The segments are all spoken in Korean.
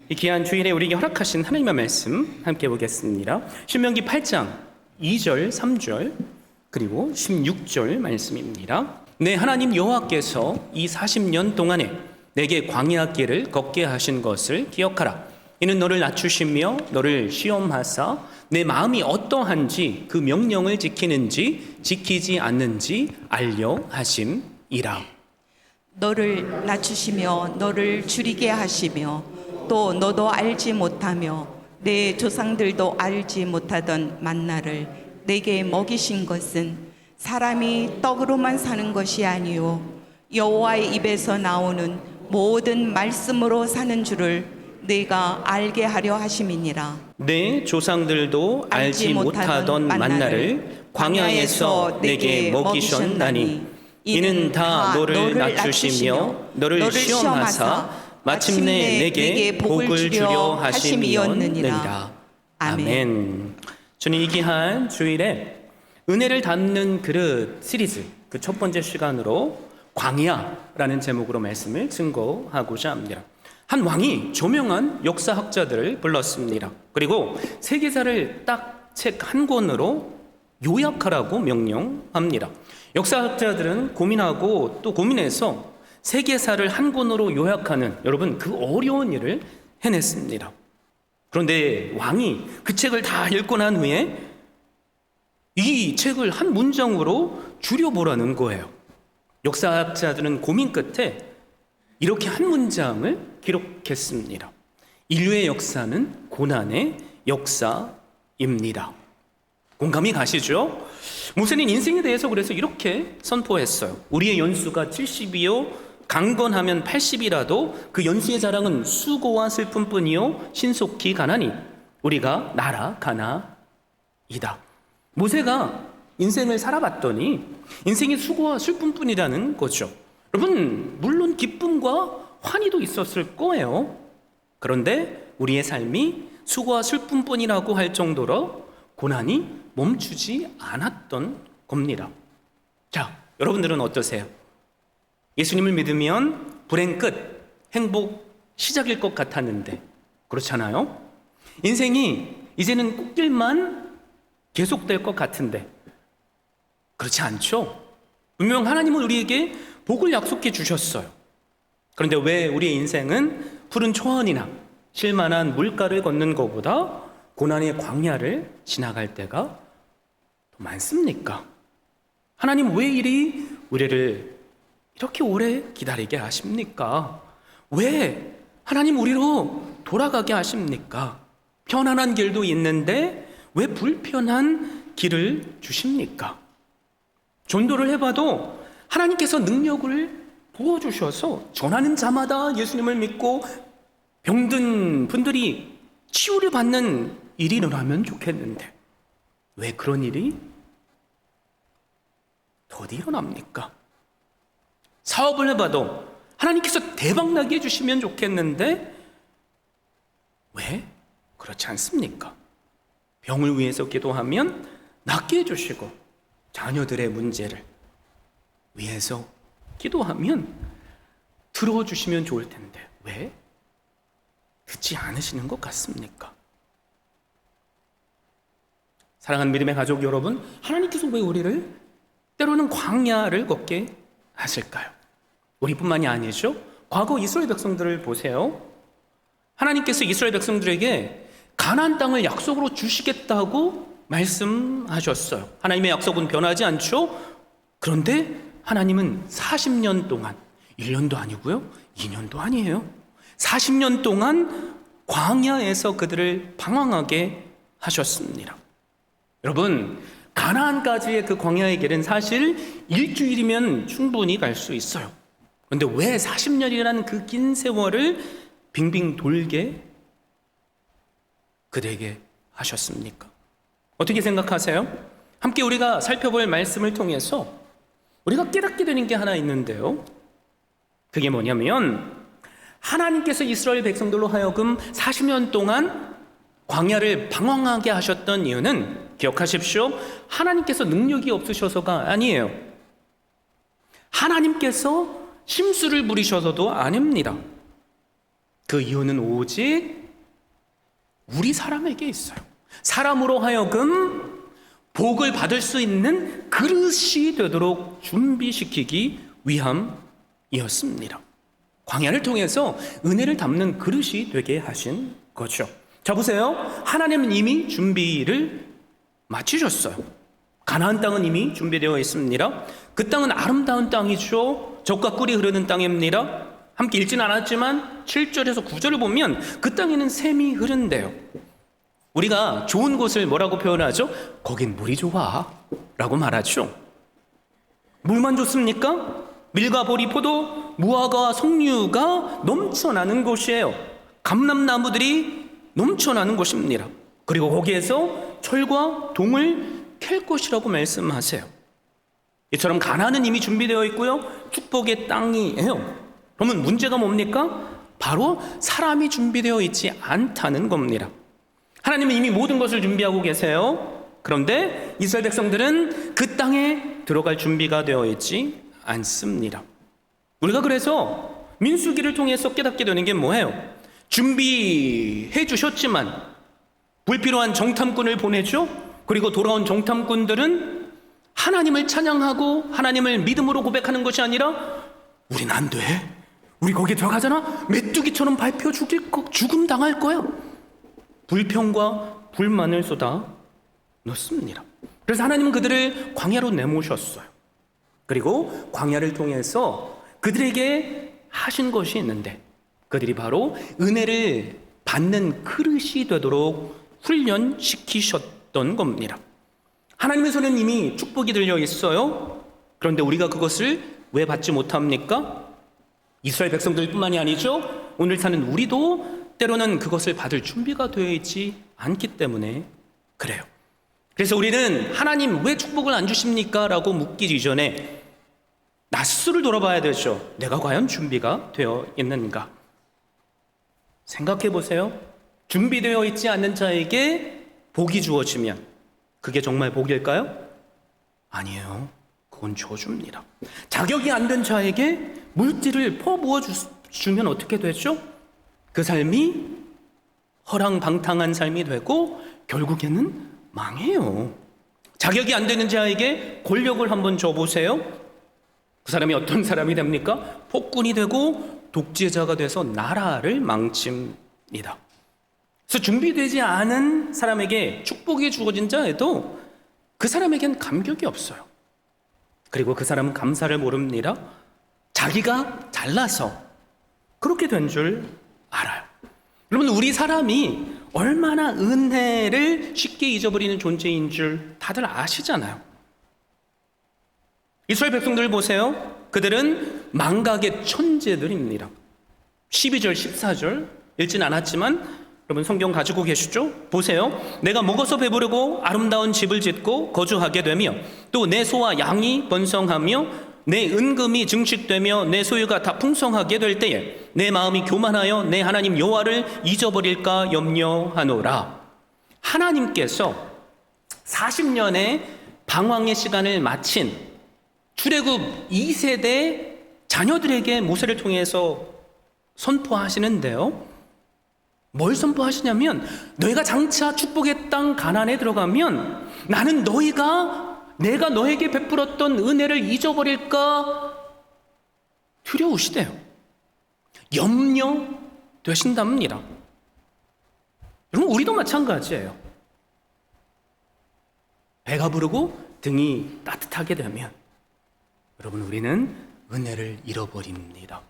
이 귀한 주일에 우리에게 허락하신 하나님의 말씀 함께 보겠습니다. 신명기 8장 2절, 3절 그리고 16절 말씀입니다. 내 하나님 여호와께서 이 40년 동안에 내게 광야 길을 걷게 하신 것을 기억하라. 이는 너를 낮추시며 너를 시험하사 내 마음이 어떠한지 그 명령을 지키는지 지키지 않는지 알려 하심이라. 너를 낮추시며 너를 줄이게 하시며 또 너도 알지 못하며 내 조상들도 알지 못하던 만나를 내게 먹이신 것은 사람이 떡으로만 사는 것이 아니요 여호와의 입에서 나오는 모든 말씀으로 사는 줄을 내가 알게 하려 하심이니라. 내 조상들도 알지 못하던 만나를 광야에서 내게 먹이셨나니 이는 다 너를 낮추시며 너를 시험하사 마침내 내게 복을 주려 하심이었느니라. 아멘. 저는 이 귀한 주일에 은혜를 담는 그릇 시리즈 그 첫 번째 시간으로 광야라는 제목으로 말씀을 증거하고자 합니다. 한 왕이 조명한 역사학자들을 불렀습니다. 그리고 세계사를 딱 책 한 권으로 요약하라고 명령합니다. 역사학자들은 고민하고 또 고민해서 세계사를 한 권으로 요약하는 여러분 그 어려운 일을 해냈습니다. 그런데 왕이 그 책을 다 읽고 난 후에 이 책을 한 문장으로 줄여보라는 거예요. 역사학자들은 고민 끝에 이렇게 한 문장을 기록했습니다. 인류의 역사는 고난의 역사입니다. 공감이 가시죠? 모세는 인생에 대해서 그래서 이렇게 선포했어요. 우리의 연수가 70이요 강건하면 80이라도 그 연수의 자랑은 수고와 슬픔뿐이요 신속히 가나니 우리가 날아가나이다. 모세가 인생을 살아봤더니 인생이 수고와 슬픔뿐이라는 거죠. 여러분 물론 기쁨과 환희도 있었을 거예요. 그런데 우리의 삶이 수고와 슬픔뿐이라고 할 정도로 고난이 멈추지 않았던 겁니다. 자, 여러분들은 어떠세요? 예수님을 믿으면 불행 끝, 행복 시작일 것 같았는데 그렇잖아요? 인생이 이제는 꽃길만 계속될 것 같은데 그렇지 않죠? 분명 하나님은 우리에게 복을 약속해 주셨어요. 그런데 왜 우리의 인생은 푸른 초원이나 쉴만한 물가를 걷는 것보다 고난의 광야를 지나갈 때가 더 많습니까? 하나님 왜 이리 우리를 이렇게 오래 기다리게 하십니까? 왜 하나님 우리로 돌아가게 하십니까? 편안한 길도 있는데 왜 불편한 길을 주십니까? 전도를 해봐도 하나님께서 능력을 부어주셔서 전하는 자마다 예수님을 믿고 병든 분들이 치유를 받는 일이 일어나면 좋겠는데 왜 그런 일이 더디 일어납니까? 사업을 해봐도 하나님께서 대박나게 해주시면 좋겠는데 왜 그렇지 않습니까? 병을 위해서 기도하면 낫게 해주시고 자녀들의 문제를 위해서 기도하면 들어주시면 좋을 텐데 왜 듣지 않으시는 것 같습니까? 사랑하는 믿음의 가족 여러분, 하나님께서 왜 우리를 때로는 광야를 걷게 하실까요? 우리뿐만이 아니죠. 과거 이스라엘 백성들을 보세요. 하나님께서 이스라엘 백성들에게 가나안 땅을 약속으로 주시겠다고 말씀하셨어요. 하나님의 약속은 변하지 않죠. 그런데 하나님은 40년 동안 1년도 아니고요 2년도 아니에요 40년 동안 광야에서 그들을 방황하게 하셨습니다. 여러분 가나안까지의 그 광야의 길은 사실 일주일이면 충분히 갈 수 있어요. 그런데 왜 40년이라는 그 긴 세월을 빙빙 돌게 그들에게 하셨습니까? 어떻게 생각하세요? 함께 우리가 살펴볼 말씀을 통해서 우리가 깨닫게 되는 게 하나 있는데요. 그게 뭐냐면 하나님께서 이스라엘 백성들로 하여금 40년 동안 광야를 방황하게 하셨던 이유는 기억하십시오. 하나님께서 능력이 없으셔서가 아니에요. 하나님께서 심수를 부리셔서도 아닙니다. 그 이유는 오직 우리 사람에게 있어요. 사람으로 하여금 복을 받을 수 있는 그릇이 되도록 준비시키기 위함이었습니다. 광야를 통해서 은혜를 담는 그릇이 되게 하신 거죠. 자, 보세요. 하나님은 이미 준비를 마치셨어요. 가나안 땅은 이미 준비되어 있습니다. 그 땅은 아름다운 땅이죠. 젖과 꿀이 흐르는 땅입니다. 함께 읽지는 않았지만 7절에서 9절을 보면 그 땅에는 샘이 흐른대요. 우리가 좋은 곳을 뭐라고 표현하죠? 거긴 물이 좋아 라고 말하죠. 물만 좋습니까? 밀과 보리, 포도, 무화과, 석류가 넘쳐나는 곳이에요. 감람나무들이 넘쳐나는 곳입니다. 그리고 거기에서 철과 동을 캘 것이라고 말씀하세요. 이처럼 가나안은 이미 준비되어 있고요. 축복의 땅이에요. 그러면 문제가 뭡니까? 바로 사람이 준비되어 있지 않다는 겁니다. 하나님은 이미 모든 것을 준비하고 계세요. 그런데 이스라엘 백성들은 그 땅에 들어갈 준비가 되어 있지 않습니다. 우리가 그래서 민수기를 통해서 깨닫게 되는 게 뭐예요? 준비해 주셨지만 불필요한 정탐꾼을 보내죠. 그리고 돌아온 정탐꾼들은 하나님을 찬양하고 하나님을 믿음으로 고백하는 것이 아니라 우린 안 돼. 우리 거기에 들어가잖아. 메뚜기처럼 밟혀 죽음 당할 거야. 불평과 불만을 쏟아 넣습니다. 그래서 하나님은 그들을 광야로 내모셨어요. 그리고 광야를 통해서 그들에게 하신 것이 있는데 그들이 바로 은혜를 받는 그릇이 되도록 훈련시키셨던 겁니다. 하나님의 손에는 이미 축복이 들려 있어요. 그런데 우리가 그것을 왜 받지 못합니까? 이스라엘 백성들뿐만이 아니죠. 오늘 사는 우리도 때로는 그것을 받을 준비가 되어 있지 않기 때문에 그래요. 그래서 우리는 하나님 왜 축복을 안 주십니까? 라고 묻기 이전에 나 스스로를 돌아봐야 되죠. 내가 과연 준비가 되어 있는가? 생각해 보세요. 준비되어 있지 않는 자에게 복이 주어지면 그게 정말 복일까요? 아니에요. 그건 저주입니다. 자격이 안 된 자에게 물질을 퍼부어 주면 어떻게 되죠? 그 삶이 허랑방탕한 삶이 되고 결국에는 망해요. 자격이 안 되는 자에게 권력을 한번 줘보세요. 그 사람이 어떤 사람이 됩니까? 폭군이 되고 독재자가 돼서 나라를 망칩니다. 그래서 준비되지 않은 사람에게 축복이 주어진 자에도 그 사람에겐 감격이 없어요. 그리고 그 사람은 감사를 모릅니다. 자기가 잘나서 그렇게 된 줄 알아요. 여러분, 우리 사람이 얼마나 은혜를 쉽게 잊어버리는 존재인 줄 다들 아시잖아요. 이스라엘 백성들 보세요. 그들은 망각의 천재들입니다. 12절, 14절 읽진 않았지만 여러분 성경 가지고 계시죠? 보세요. 내가 먹어서 배부르고 아름다운 집을 짓고 거주하게 되며 또 내 소와 양이 번성하며 내 은금이 증식되며 내 소유가 다 풍성하게 될 때에 내 마음이 교만하여 내 하나님 여호와를 잊어버릴까 염려하노라. 하나님께서 40년의 방황의 시간을 마친 출애굽 2세대 자녀들에게 모세를 통해서 선포하시는데요. 뭘 선포하시냐면 너희가 장차 축복의 땅 가나안에 들어가면 나는 내가 너에게 베풀었던 은혜를 잊어버릴까 두려우시대요. 염려되신답니다. 여러분, 우리도 마찬가지예요. 배가 부르고 등이 따뜻하게 되면 여러분, 우리는 은혜를 잃어버립니다.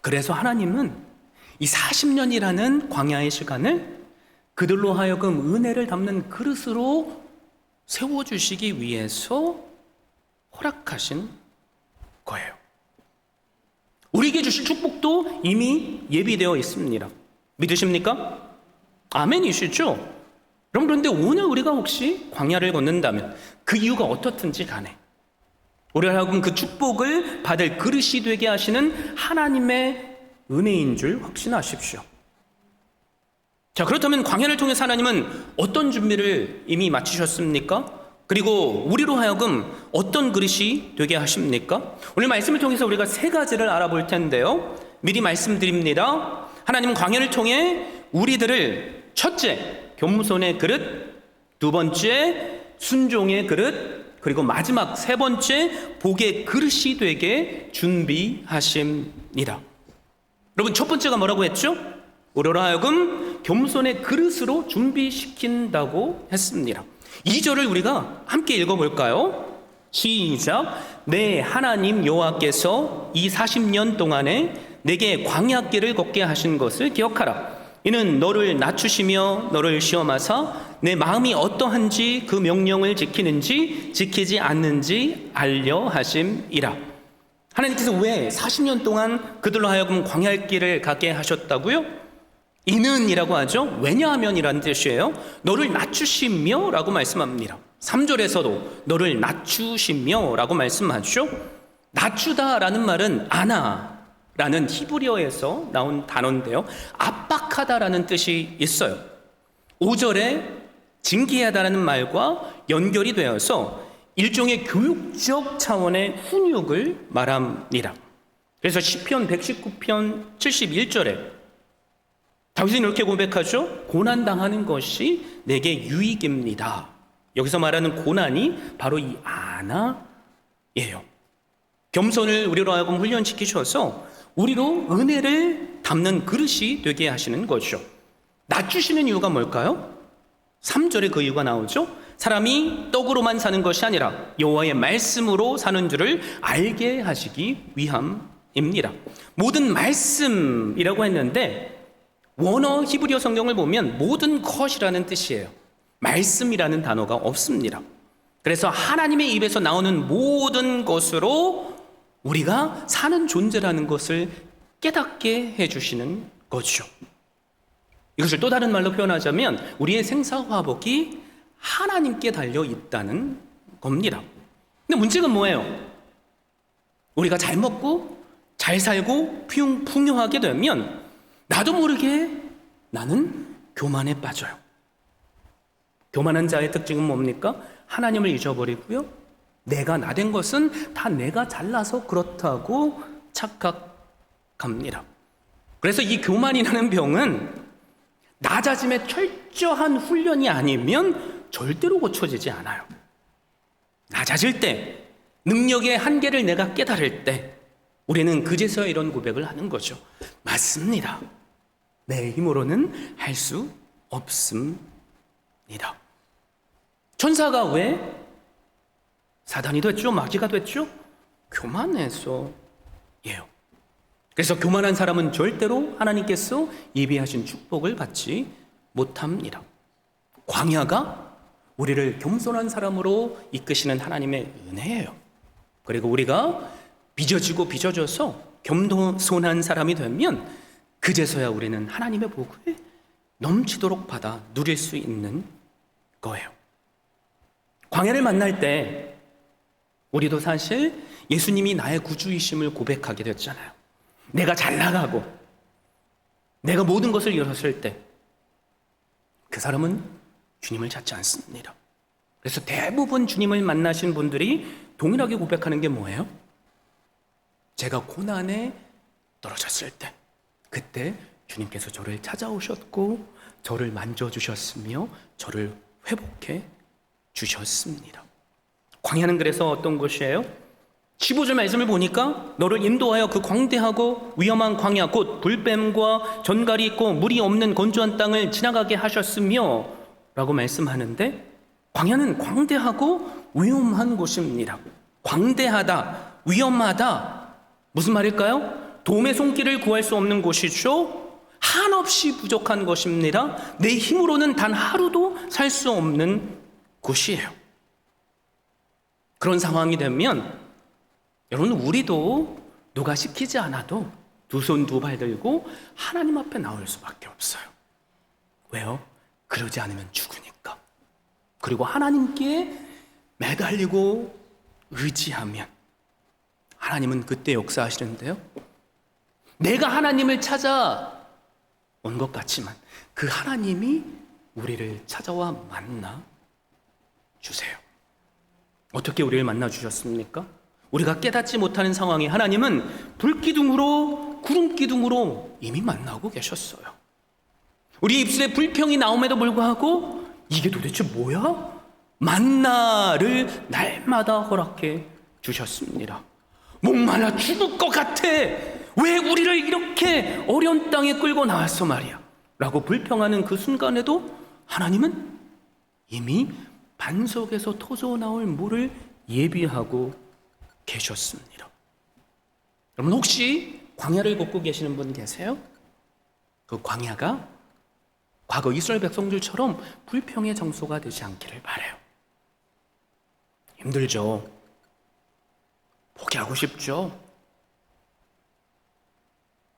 그래서 하나님은 이 40년이라는 광야의 시간을 그들로 하여금 은혜를 담는 그릇으로 세워주시기 위해서 허락하신 거예요. 우리에게 주실 축복도 이미 예비되어 있습니다. 믿으십니까? 아멘이시죠? 여러분, 그런데 오늘 우리가 혹시 광야를 걷는다면 그 이유가 어떻든지 간에 우리를 하여금 그 축복을 받을 그릇이 되게 하시는 하나님의 은혜인 줄 확신하십시오. 자, 그렇다면 광야를 통해서 하나님은 어떤 준비를 이미 마치셨습니까? 그리고 우리로 하여금 어떤 그릇이 되게 하십니까? 오늘 말씀을 통해서 우리가 세 가지를 알아볼 텐데요. 미리 말씀드립니다. 하나님은 광야를 통해 우리들을 첫째, 겸손의 그릇, 두 번째, 순종의 그릇, 그리고 마지막 세 번째, 복의 그릇이 되게 준비하십니다. 여러분, 첫 번째가 뭐라고 했죠? 우리로 하여금 겸손의 그릇으로 준비시킨다고 했습니다. 2절을 우리가 함께 읽어볼까요? 시작. 내 하나님 여호와께서 이 40년 동안에 내게 광야길을 걷게 하신 것을 기억하라. 이는 너를 낮추시며 너를 시험하사 내 마음이 어떠한지 그 명령을 지키는지 지키지 않는지 알려 하심이라. 하나님께서 왜 40년 동안 그들로 하여금 광야길을 가게 하셨다고요? 이는이라고 하죠. 왜냐하면이라는 뜻이에요. 너를 낮추시며 라고 말씀합니다. 3절에서도 너를 낮추시며 라고 말씀하죠. 낮추다라는 말은 아나라는 히브리어에서 나온 단어인데요, 압박하다라는 뜻이 있어요. 5절에 징계하다라는 말과 연결이 되어서 일종의 교육적 차원의 훈육을 말합니다. 그래서 시편 119편 71절에 다윗은 이렇게 고백하죠. 고난당하는 것이 내게 유익입니다. 여기서 말하는 고난이 바로 이 아나예요. 겸손을 우리로 하여금 훈련시키셔서 우리로 은혜를 담는 그릇이 되게 하시는 거죠. 낮추시는 이유가 뭘까요? 3절에 그 이유가 나오죠. 사람이 떡으로만 사는 것이 아니라 여호와의 말씀으로 사는 줄을 알게 하시기 위함입니다. 모든 말씀이라고 했는데 원어 히브리어 성경을 보면 모든 것이라는 뜻이에요. 말씀이라는 단어가 없습니다. 그래서 하나님의 입에서 나오는 모든 것으로 우리가 사는 존재라는 것을 깨닫게 해주시는 거죠. 이것을 또 다른 말로 표현하자면 우리의 생사화복이 하나님께 달려 있다는 겁니다. 근데 문제가 뭐예요? 우리가 잘 먹고 잘 살고 풍요하게 되면 나도 모르게 나는 교만에 빠져요. 교만한 자의 특징은 뭡니까? 하나님을 잊어버리고요, 내가 나 된 것은 다 내가 잘나서 그렇다고 착각합니다. 그래서 이 교만이라는 병은 낮아짐의 철저한 훈련이 아니면 절대로 고쳐지지 않아요. 낮아질 때, 능력의 한계를 내가 깨달을 때 우리는 그제서야 이런 고백을 하는 거죠. 맞습니다. 내 힘으로는 할 수 없습니다. 천사가 왜 사단이 됐죠? 마귀가 됐죠? 교만해서예요. 그래서 교만한 사람은 절대로 하나님께서 예비하신 축복을 받지 못합니다. 광야가 우리를 겸손한 사람으로 이끄시는 하나님의 은혜예요. 그리고 우리가 빚어져서 겸손한 사람이 되면 그제서야 우리는 하나님의 복을 넘치도록 받아 누릴 수 있는 거예요. 광야를 만날 때 우리도 사실 예수님이 나의 구주이심을 고백하게 됐잖아요. 내가 잘 나가고 내가 모든 것을 잃었을 때 그 사람은 주님을 찾지 않습니다. 그래서 대부분 주님을 만나신 분들이 동일하게 고백하는 게 뭐예요? 제가 고난에 떨어졌을 때, 그때 주님께서 저를 찾아오셨고 저를 만져주셨으며 저를 회복해 주셨습니다. 광야는 그래서 어떤 곳이에요? 15절 말씀을 보니까 너를 인도하여 그 광대하고 위험한 광야 곧 불뱀과 전갈이 있고 물이 없는 건조한 땅을 지나가게 하셨으며 라고 말씀하는데, 광야는 광대하고 위험한 곳입니다. 광대하다, 위험하다, 무슨 말일까요? 돔의 손길을 구할 수 없는 곳이죠. 한없이 부족한 것입니다. 내 힘으로는 단 하루도 살 수 없는 곳이에요. 그런 상황이 되면 여러분, 우리도 누가 시키지 않아도 두 손 두 발 들고 하나님 앞에 나올 수밖에 없어요. 왜요? 그러지 않으면 죽으니까. 그리고 하나님께 매달리고 의지하면 하나님은 그때 역사하시는데요, 내가 하나님을 찾아온 것 같지만 그 하나님이 우리를 찾아와 만나 주세요. 어떻게 우리를 만나 주셨습니까? 우리가 깨닫지 못하는 상황에 하나님은 불기둥으로 구름기둥으로 이미 만나고 계셨어요. 우리 입술에 불평이 나옴에도 불구하고 이게 도대체 뭐야? 만나를 날마다 허락해 주셨습니다. 목말라 죽을 것 같아. 왜 우리를 이렇게 어려운 땅에 끌고 나왔어 말이야 라고 불평하는 그 순간에도 하나님은 이미 반석에서 터져 나올 물을 예비하고 계셨습니다. 여러분, 혹시 광야를 걷고 계시는 분 계세요? 그 광야가 과거 이스라엘 백성들처럼 불평의 장소가 되지 않기를 바라요. 힘들죠. 포기하고 싶죠.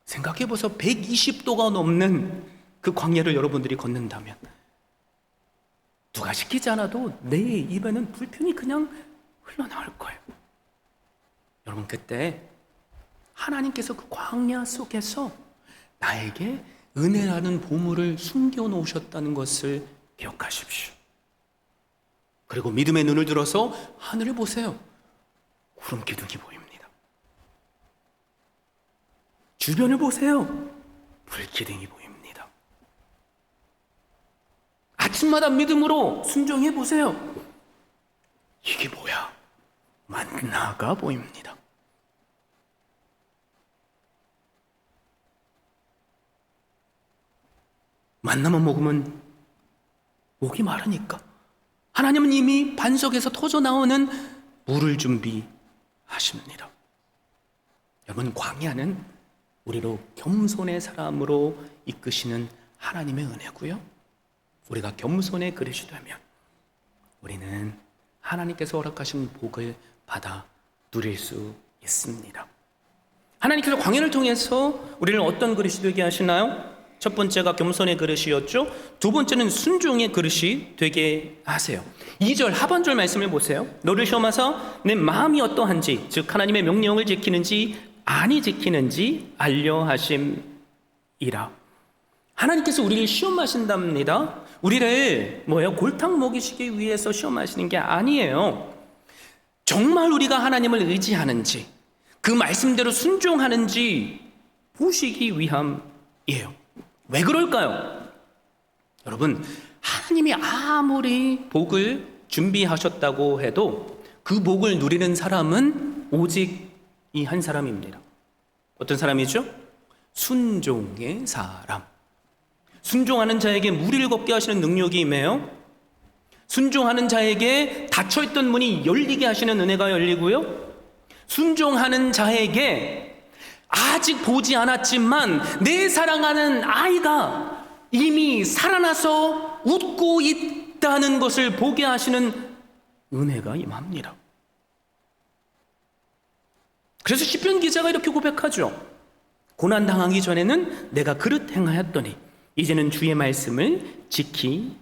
생각해보세요. 120도가 넘는 그 광야를 여러분들이 걷는다면 누가 시키지 않아도 내 입에는 불평이 그냥 흘러나올 거예요. 여러분, 그때 하나님께서 그 광야 속에서 나에게 은혜라는 보물을 숨겨놓으셨다는 것을 기억하십시오. 그리고 믿음의 눈을 들어서 하늘을 보세요. 구름 기둥이 보입니다. 주변을 보세요. 불기둥이 보입니다. 아침마다 믿음으로 순종해 보세요. 이게 뭐야? 만나가 보입니다. 만나만 먹으면 목이 마르니까 하나님은 이미 반석에서 터져 나오는 물을 준비하십니다. 여러분, 광야는 우리로 겸손의 사람으로 이끄시는 하나님의 은혜고요, 우리가 겸손의 그릇이 되면 우리는 하나님께서 허락하신 복을 받아 누릴 수 있습니다. 하나님께서 광야를 통해서 우리를 어떤 그릇이 되게 하시나요? 첫 번째가 겸손의 그릇이었죠. 두 번째는 순종의 그릇이 되게 하세요. 2절 하반절 말씀을 보세요. 너를 시험하사 내 마음이 어떠한지, 즉 하나님의 명령을 지키는지 아니 지키는지 알려 하심이라. 하나님께서 우리를 시험하신답니다. 우리를 골탕 먹이시기 위해서 시험하시는 게 아니에요. 정말 우리가 하나님을 의지하는지, 그 말씀대로 순종하는지 보시기 위함이에요. 왜 그럴까요? 여러분, 하나님이 아무리 복을 준비하셨다고 해도 그 복을 누리는 사람은 오직 이 한 사람입니다. 어떤 사람이죠? 순종의 사람. 순종하는 자에게 무리를 걷게 하시는 능력이 임해요. 순종하는 자에게 닫혀있던 문이 열리게 하시는 은혜가 열리고요, 순종하는 자에게 아직 보지 않았지만 내 사랑하는 아이가 이미 살아나서 웃고 있다는 것을 보게 하시는 은혜가 임합니다. 그래서 시편 기자가 이렇게 고백하죠. 고난당하기 전에는 내가 그릇 행하였더니 이제는 주의 말씀을 지키나이다.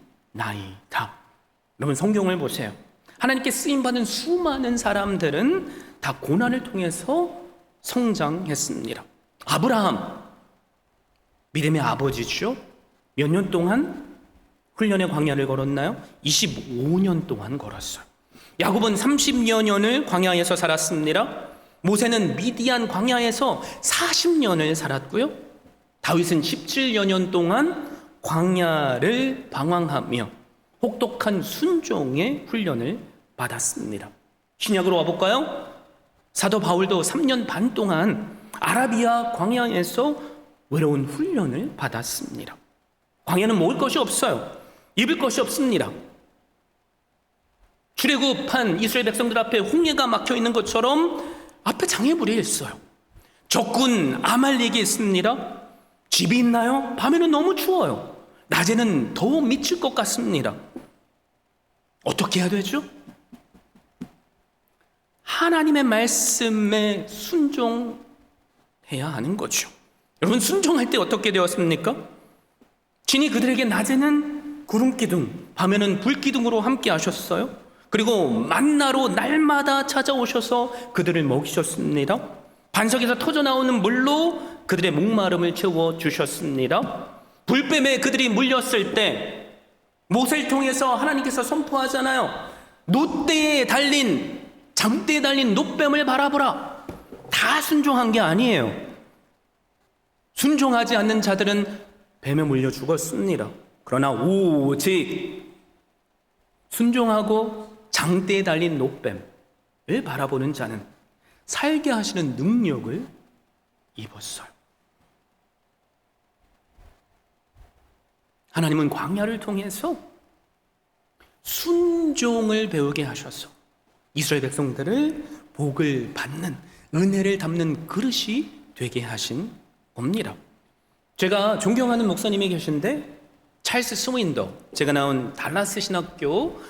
여러분, 성경을 보세요. 하나님께 쓰임받은 수많은 사람들은 다 고난을 통해서 성장했습니다. 아브라함, 믿음의 아버지죠. 몇 년 동안 훈련의 광야를 걸었나요? 25년 동안 걸었어요. 야곱은 30여 년을 광야에서 살았습니다. 모세는 미디안 광야에서 40년을 살았고요. 다윗은 17여 년 동안 광야를 방황하며 혹독한 순종의 훈련을 받았습니다. 신약으로 와볼까요? 사도 바울도 3년 반 동안 아라비아 광야에서 외로운 훈련을 받았습니다. 광야는 먹을 것이 없어요. 입을 것이 없습니다. 출애굽한 이스라엘 백성들 앞에 홍해가 막혀 있는 것처럼 앞에 장애물이 있어요. 적군 아말렉이 있습니다. 집이 있나요? 밤에는 너무 추워요. 낮에는 더 미칠 것 같습니다. 어떻게 해야 되죠? 하나님의 말씀에 순종해야 하는 거죠. 여러분, 순종할 때 어떻게 되었습니까? 진이 그들에게 낮에는 구름기둥, 밤에는 불기둥으로 함께 하셨어요. 그리고 만나로 날마다 찾아오셔서 그들을 먹이셨습니다. 반석에서 터져나오는 물로 그들의 목마름을 채워주셨습니다. 불뱀에 그들이 물렸을 때 모세를 통해서 하나님께서 선포하잖아요. 놋대에 달린 장대에 달린 노뱀을 바라보라. 다 순종한 게 아니에요. 순종하지 않는 자들은 뱀에 물려 죽었습니다. 그러나 오직 순종하고 장대에 달린 노뱀을 바라보는 자는 살게 하시는 능력을 입었어요. 하나님은 광야를 통해서 순종을 배우게 하셔서 이스라엘 백성들을 복을 받는, 은혜를 담는 그릇이 되게 하신 겁니다. 제가 존경하는 목사님이 계신데 찰스 스윈더, 제가 나온 달라스 신학교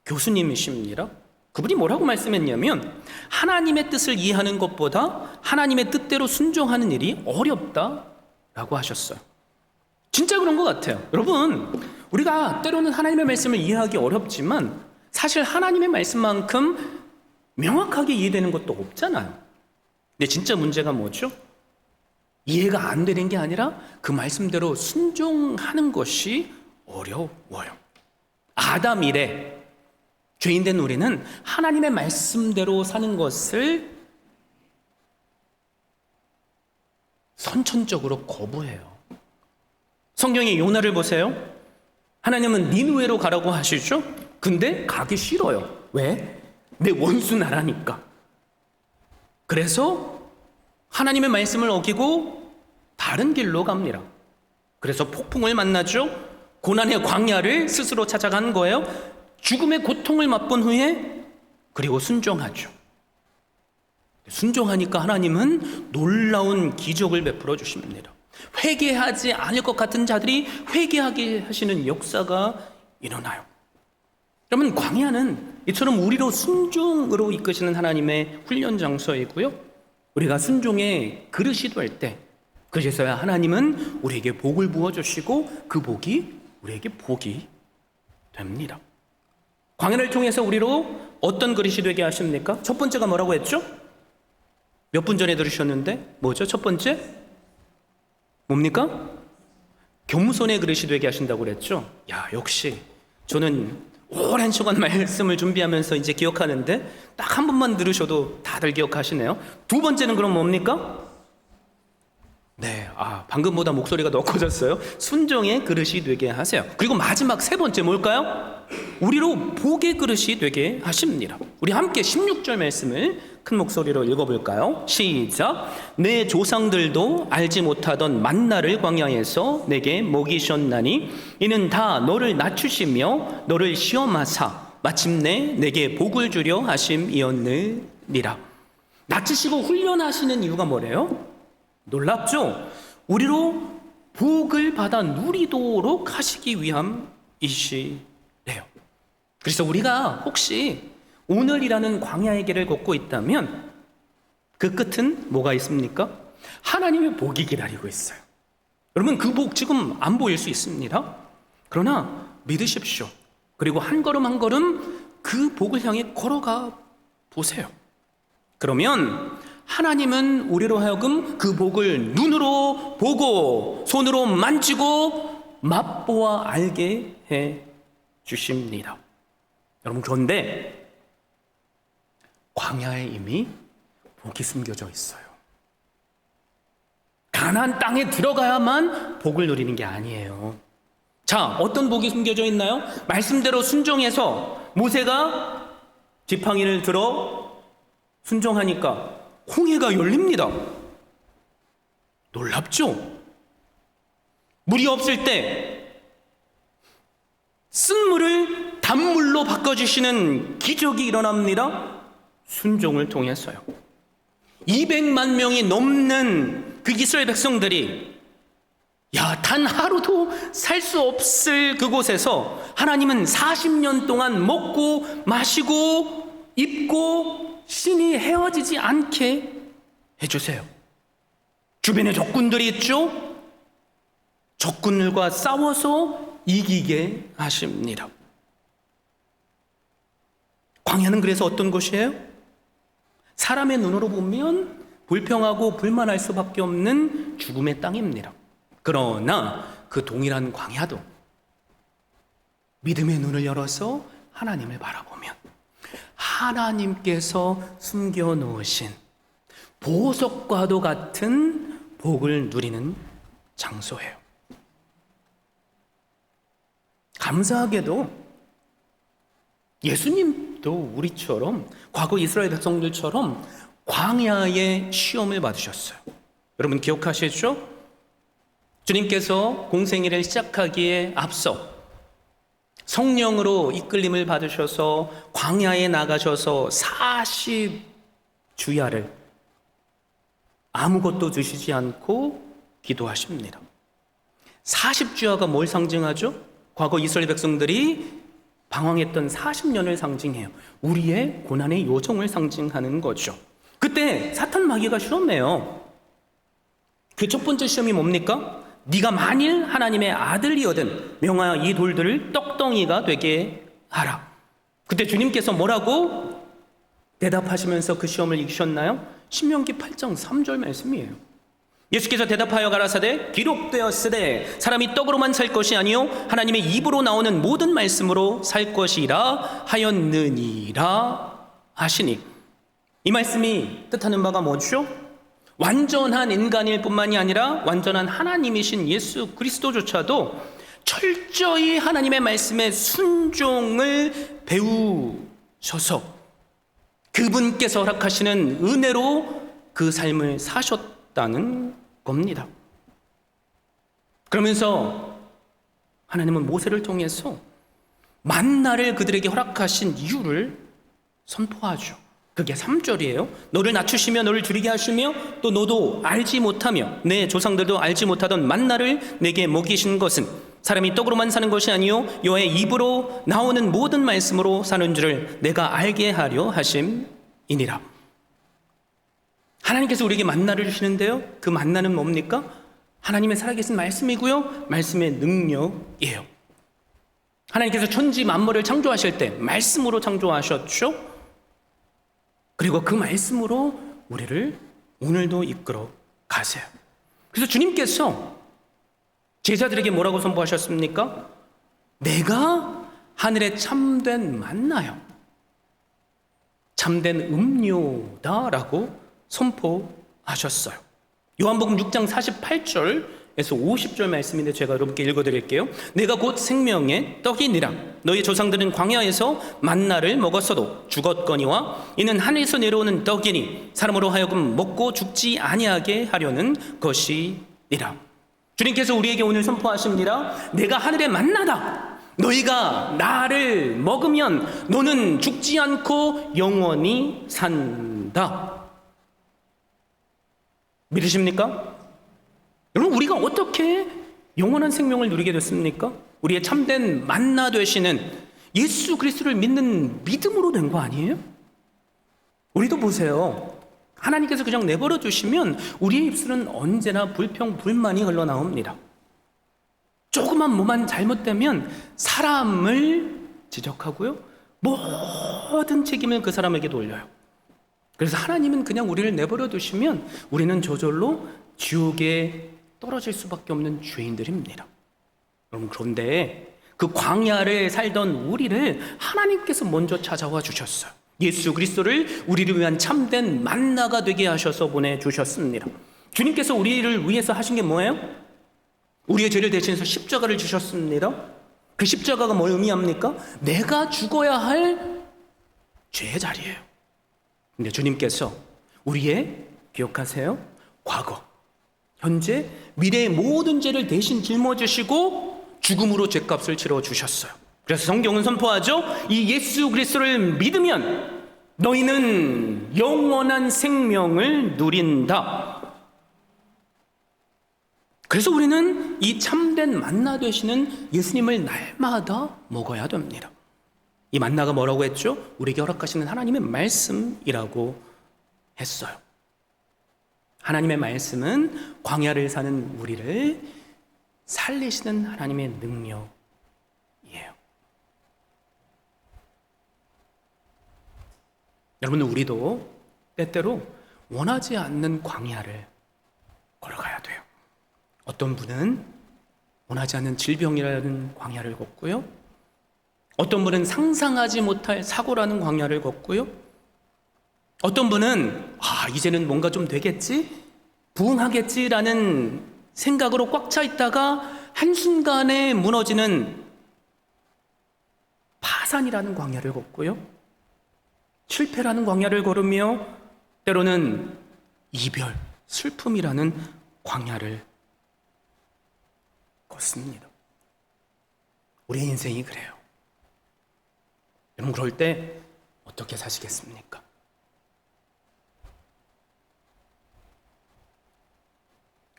교수님이십니다. 그분이 뭐라고 말씀했냐면 하나님의 뜻을 이해하는 것보다 하나님의 뜻대로 순종하는 일이 어렵다라고 하셨어요. 진짜 그런 것 같아요. 여러분, 우리가 때로는 하나님의 말씀을 이해하기 어렵지만 사실 하나님의 말씀만큼 명확하게 이해되는 것도 없잖아요. 근데 진짜 문제가 뭐죠? 이해가 안 되는 게 아니라 그 말씀대로 순종하는 것이 어려워요. 아담 이래 죄인된 우리는 하나님의 말씀대로 사는 것을 선천적으로 거부해요. 성경의 요나를 보세요. 하나님은 니느웨로 가라고 하시죠? 근데 가기 싫어요. 왜? 내 원수 나라니까. 그래서 하나님의 말씀을 어기고 다른 길로 갑니다. 그래서 폭풍을 만나죠. 고난의 광야를 스스로 찾아간 거예요. 죽음의 고통을 맛본 후에 그리고 순종하죠. 순종하니까 하나님은 놀라운 기적을 베풀어 주십니다. 회개하지 않을 것 같은 자들이 회개하게 하시는 역사가 일어나요. 여러분, 광야는 이처럼 우리로 순종으로 이끄시는 하나님의 훈련 장소이고요. 우리가 순종의 그릇이 될 때 그제서야 하나님은 우리에게 복을 부어주시고 그 복이 우리에게 복이 됩니다. 광야를 통해서 우리로 어떤 그릇이 되게 하십니까? 첫 번째가 뭐라고 했죠? 몇 분 전에 들으셨는데 뭐죠? 첫 번째? 뭡니까? 겸손의 그릇이 되게 하신다고 그랬죠? 야, 역시 저는 오랜 시간 말씀을 준비하면서 이제 기억하는데 딱 한 번만 들으셔도 다들 기억하시네요. 두 번째는 그럼 뭡니까? 네, 방금보다 목소리가 더 커졌어요. 순종의 그릇이 되게 하세요. 그리고 마지막 세 번째 뭘까요? 우리로 복의 그릇이 되게 하십니다. 우리 함께 16절 말씀을 큰 목소리로 읽어볼까요? 시작. 내 조상들도 알지 못하던 만나를 광야에서 내게 먹이셨나니 이는 다 너를 낮추시며 너를 시험하사 마침내 내게 복을 주려 하심이었느니라. 낮추시고 훈련하시는 이유가 뭐래요? 놀랍죠? 우리로 복을 받아 누리도록 하시기 위함이시래요. 그래서 우리가 혹시 오늘이라는 광야의 길을 걷고 있다면 그 끝은 뭐가 있습니까? 하나님의 복이 기다리고 있어요. 여러분, 그 복 지금 안 보일 수 있습니다. 그러나 믿으십시오. 그리고 한 걸음 한 걸음 그 복을 향해 걸어가 보세요. 그러면 하나님은 우리로 하여금 그 복을 눈으로 보고 손으로 만지고 맛보아 알게 해 주십니다. 여러분, 그런데 광야에 이미 복이 숨겨져 있어요. 가나안 땅에 들어가야만 복을 누리는 게 아니에요. 자, 어떤 복이 숨겨져 있나요? 말씀대로 순종해서 모세가 지팡이를 들어 순종하니까 홍해가 열립니다. 놀랍죠? 물이 없을 때 쓴물을 단물로 바꿔주시는 기적이 일어납니다. 순종을 통해서요. 200만 명이 넘는 그 이스라엘 백성들이 단 하루도 살 수 없을 그곳에서 하나님은 40년 동안 먹고 마시고 입고 신이 헤어지지 않게 해주세요. 주변에 적군들이 있죠? 적군들과 싸워서 이기게 하십니다. 광야는 그래서 어떤 곳이에요? 사람의 눈으로 보면 불평하고 불만할 수밖에 없는 죽음의 땅입니다. 그러나 그 동일한 광야도 믿음의 눈을 열어서 하나님을 바라보면 하나님께서 숨겨 놓으신 보석과도 같은 복을 누리는 장소예요. 감사하게도 예수님도 우리처럼 과거 이스라엘 백성들처럼 광야의 시험을 받으셨어요. 여러분 기억하시죠? 주님께서 공생애를 시작하기에 앞서 성령으로 이끌림을 받으셔서 광야에 나가셔서 40주야를 아무것도 드시지 않고 기도하십니다. 40주야가 뭘 상징하죠? 과거 이스라엘 백성들이 방황했던 40년을 상징해요. 우리의 고난의 요정을 상징하는 거죠. 그때 사탄 마귀가 시험해요. 그 첫 번째 시험이 뭡니까? 네가 만일 하나님의 아들이거든 명하여 이 돌들을 떡덩이가 되게 하라. 그때 주님께서 뭐라고 대답하시면서 그 시험을 이기셨나요? 신명기 8장 3절 말씀이에요. 예수께서 대답하여 가라사대 기록되었으되 사람이 떡으로만 살 것이 아니요 하나님의 입으로 나오는 모든 말씀으로 살 것이라 하였느니라 하시니, 이 말씀이 뜻하는 바가 뭐죠? 완전한 인간일 뿐만이 아니라 완전한 하나님이신 예수 그리스도조차도 철저히 하나님의 말씀에 순종을 배우셔서 그분께서 허락하시는 은혜로 그 삶을 사셨다는 겁니다. 그러면서 하나님은 모세를 통해서 만나를 그들에게 허락하신 이유를 선포하죠. 그게 3절이에요. 너를 낮추시며 너를 줄이게 하시며 또 너도 알지 못하며 내 조상들도 알지 못하던 만나를 내게 먹이신 것은 사람이 떡으로만 사는 것이 아니요 여호와의 입으로 나오는 모든 말씀으로 사는 줄을 내가 알게 하려 하심이니라. 하나님께서 우리에게 만나를 주시는데요, 그 만나는 뭡니까? 하나님의 살아계신 말씀이고요, 말씀의 능력이에요. 하나님께서 천지 만물을 창조하실 때 말씀으로 창조하셨죠. 그리고 그 말씀으로 우리를 오늘도 이끌어 가세요. 그래서 주님께서 제자들에게 뭐라고 선포하셨습니까? 내가 하늘의 참된 만나요, 참된 음료다라고 선포하셨어요. 요한복음 6장 48절에서 50절 말씀인데 제가 여러분께 읽어드릴게요. 내가 곧 생명의 떡이니라. 너희 조상들은 광야에서 만나를 먹었어도 죽었거니와 이는 하늘에서 내려오는 떡이니 사람으로 하여금 먹고 죽지 아니하게 하려는 것이니라. 주님께서 우리에게 오늘 선포하십니다. 내가 하늘의 만나다. 너희가 나를 먹으면 너는 죽지 않고 영원히 산다. 믿으십니까? 여러분, 우리가 어떻게 영원한 생명을 누리게 됐습니까? 우리의 참된 만나 되시는 예수 그리스도를 믿는 믿음으로 된 거 아니에요? 우리도 보세요. 하나님께서 그냥 내버려 두시면 우리의 입술은 언제나 불평, 불만이 흘러나옵니다. 조그만 뭐만 잘못되면 사람을 지적하고요, 모든 책임을 그 사람에게 돌려요. 그래서 하나님은 그냥 우리를 내버려 두시면 우리는 저절로 지옥에 떨어질 수밖에 없는 죄인들입니다. 여러분, 그런데 그 광야를 살던 우리를 하나님께서 먼저 찾아와 주셨어요. 예수 그리스도를 우리를 위한 참된 만나가 되게 하셔서 보내주셨습니다. 주님께서 우리를 위해서 하신 게 뭐예요? 우리의 죄를 대신해서 십자가를 주셨습니다. 그 십자가가 뭘 의미합니까? 내가 죽어야 할 죄의 자리예요. 근데 주님께서 우리의, 기억하세요, 과거, 현재, 미래의 모든 죄를 대신 짊어지시고 죽음으로 죄값을 치러주셨어요. 그래서 성경은 선포하죠. 이 예수 그리스도를 믿으면 너희는 영원한 생명을 누린다. 그래서 우리는 이 참된 만나 되시는 예수님을 날마다 먹어야 됩니다. 이 만나가 뭐라고 했죠? 우리에게 허락하시는 하나님의 말씀이라고 했어요. 하나님의 말씀은 광야를 사는 우리를 살리시는 하나님의 능력이에요. 여러분, 우리도 때때로 원하지 않는 광야를 걸어가야 돼요. 어떤 분은 원하지 않는 질병이라는 광야를 걷고요, 어떤 분은 상상하지 못할 사고라는 광야를 걷고요. 어떤 분은 이제는 뭔가 좀 되겠지? 부흥하겠지라는 생각으로 꽉 차 있다가 한순간에 무너지는 파산이라는 광야를 걷고요. 실패라는 광야를 걸으며 때로는 이별, 슬픔이라는 광야를 걷습니다. 우리의 인생이 그래요. 여러분, 그럴 때 어떻게 사시겠습니까?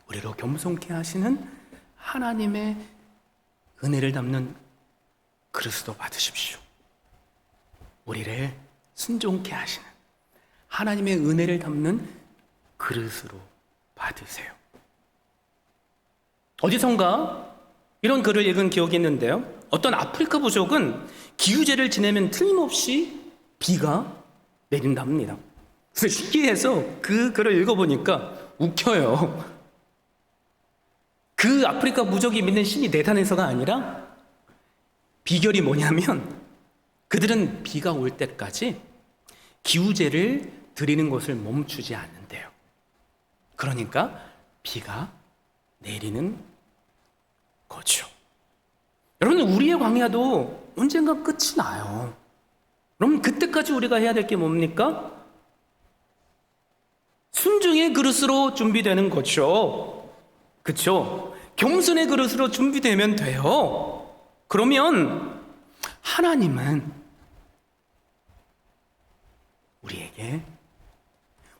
우리로 겸손케 하시는 하나님의 은혜를 담는 그릇으로 받으십시오. 우리를 순종케 하시는 하나님의 은혜를 담는 그릇으로 받으세요. 어디선가 이런 글을 읽은 기억이 있는데요. 어떤 아프리카 부족은 기후제를 지내면 틀림없이 비가 내린답니다. 그래서 신기해서 그 글을 읽어보니까 웃겨요. 그 아프리카 부족이 믿는 신이 대단해서가 아니라 비결이 뭐냐면 그들은 비가 올 때까지 기후제를 드리는 것을 멈추지 않는데요. 그러니까 비가 내리는 거죠. 여러분, 우리의 광야도 언젠가 끝이 나요. 그럼 그때까지 우리가 해야 될 게 뭡니까? 순종의 그릇으로 준비되는 거죠. 그렇죠? 겸손의 그릇으로 준비되면 돼요. 그러면 하나님은 우리에게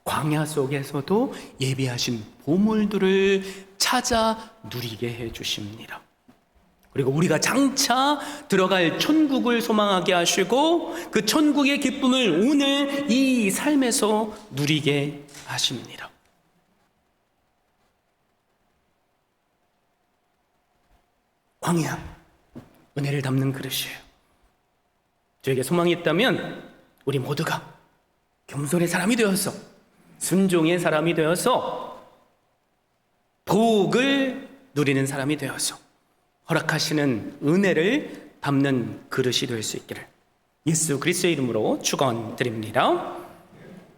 광야 속에서도 예비하신 보물들을 찾아 누리게 해 주십니다. 그리고 우리가 장차 들어갈 천국을 소망하게 하시고 그 천국의 기쁨을 오늘 이 삶에서 누리게 하십니다. 광야, 은혜를 담는 그릇이에요. 저에게 소망이 있다면 우리 모두가 겸손의 사람이 되어서 순종의 사람이 되어서 복을 누리는 사람이 되어서 허락하시는 은혜를 담는 그릇이 될 수 있기를 예수 그리스도의 이름으로 축원드립니다.